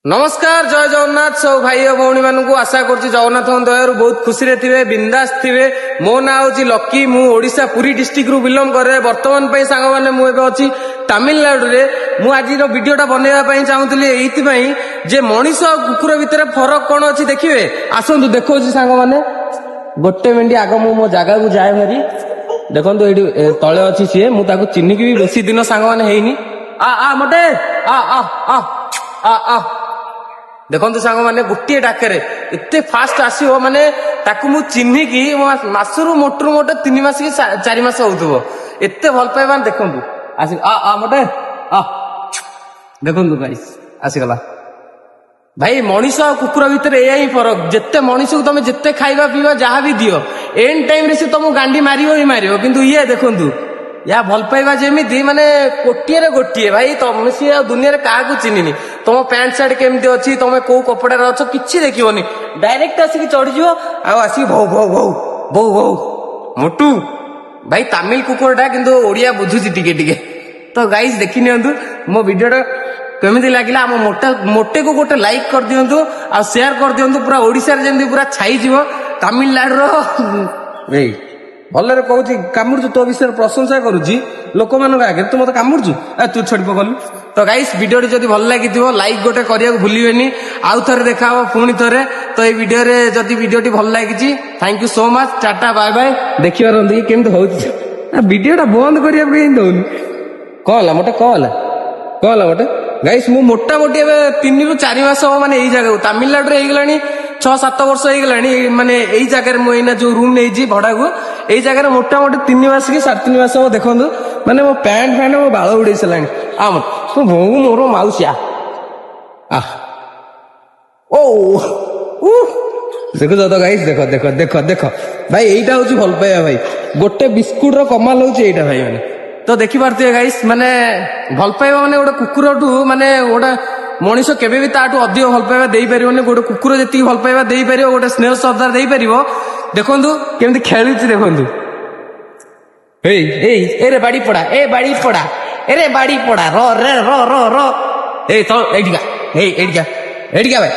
नमस्कार जय जगन्नाथ सब भाई और भौणी मानू आशा करुच्ची जगन्नाथ दयारू बहुत खुशी थे बिंदास थे मो ना हूँ लकी मु ओडिशा पुरी डिस्ट्रिक्ट रु बिलंग करे बर्तमान सांग मैंने मुझे अच्छी तामिलनाडु रे मु आज वीडियोटा बनवाई चाहूली ये जे मनीष और कुकुर भितर फरक कौन अच्छी देखिए आसतु देखो सांग मैंने गोटे मिनिट आग मो जगह को जाए भारी देखो ये तले अच्छी सी मुझे चिन्हिक भी बेसी दिन सांग मैंने मोटे आ आ आ आ आ देखो सांग मैंने गोटे डाकरे एते फास्ट आसो माने ताकू मु चिन्हिकी मासरू मोटरू मोटे 3 मास कि 4 मास होउथबो एते भल पाइबा देखो आसी आ मोटे आ देखो गाइस आसीगला भाई मनीष और कुकुर भितर एया ही फरक जिते मनीष को तुम जिते खाइबा पीवा जहाँ भी दियो एंड टाइम रे से तुम गांडी मारियो ही मारियो किंतु ये देखंतु या भल पाइबा जेमिति माने कोटिए रे गोटिए भाई तुम सी दुनिया रे काहा को चिन्हिनी तुम पैंट शर्ट केमती अच्छी तुम कौ कपड़ा रे अछ किछि देखियोनी डायरेक्ट आसिक चढ़ी जिवो आ आसी भौ भौ भौ भौ भौ मोटू भाई तमिल कुकुरटा किंतु ओडिया बुझुची टिके टिके तो गाइस देखि नियंतु मो वीडियोटा केमिति लागिला हम मोटे को गोटे लाइक कर दियंतु आ शेयर कर दियंतु पूरा ओडिसा रे जेमति पूरा छाई जिवो तमिलनाडु रो भाई भलरे कहूँ कामुड़ू तो विषय प्रशंसा करुच्ची लोक मान आगे तू मत कामुड़ू तू छड़ी पकलु तो गाइस वीडियो जदि भल लगी लाइक गोटे करिया भूलिबेनी आउ थे देखा पुणी थे तो ये वीडियो रे जदि वीडियो भल लगी thank you so much tata bye bye देखिए रही केमती हो वीडियोटा बंद करिया दौनी कहला मोटे कहला मोटे गाइस मु मोटा मोटी 3 ରୁ 4 मास माने यही जगह तमिलनाडु रे गलानी 6-7 वर्ष हो गलानी माने यही जगह मुझे जो रूम नहीं भड़ा को यही जगह मोटा मोटी 3 मास कि 3.5 मास देखो माने मो पैंट फैंट मो बाल उड़े सारानी आम तो भो मोर मौसिया ओ देखो तो गाइस देखो देखो देखो देखो भाई यहीटा हूँ भल पाइबा भाई गोटे बिस्कुट रो कमाल हूँ यहीटा भाई मैंने तो देखी पारे गाइस माने भल पाइबा माने गोटे कुकुर माने गोटे मनीष केबे भी ताठू अधिक भल पाइबा दे पारिबोनी गोटे कुकुर जति भल पाइबा दे पारिबो गोटे स्नेह श्रद्धा दे पारिबो देखंतु केमती खेलुची देखंतु ए बाड़ी पड़ा ए बाड़ी पड़ा रो रे रो रो रो ए तो एडिका भाई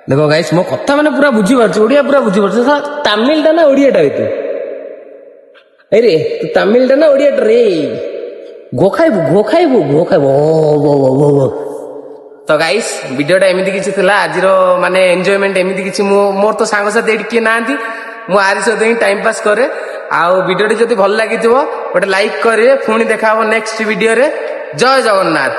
देखो गाइस मो कथा माने पूरा बुझी पारछ ओडिया पूरा बुझी पारछ तमिल टा ना ओडियाटा रे अरे तू तमिल टा ना ओडियाटा रे गो खाइबू ओ तो गाइस वीडियोटा एमती किसी थिला आजिर माने एंजॉयमेंट एमती किसी मोर तो सांग साथी एठी किए नांती मु आरि सहित ही टाइम पास करे आउ वीडियोटी जदि भल लागिथिबो गोटे लाइक करे पुणी देखा नेक्स्ट वीडियो रे जय जगन्नाथ।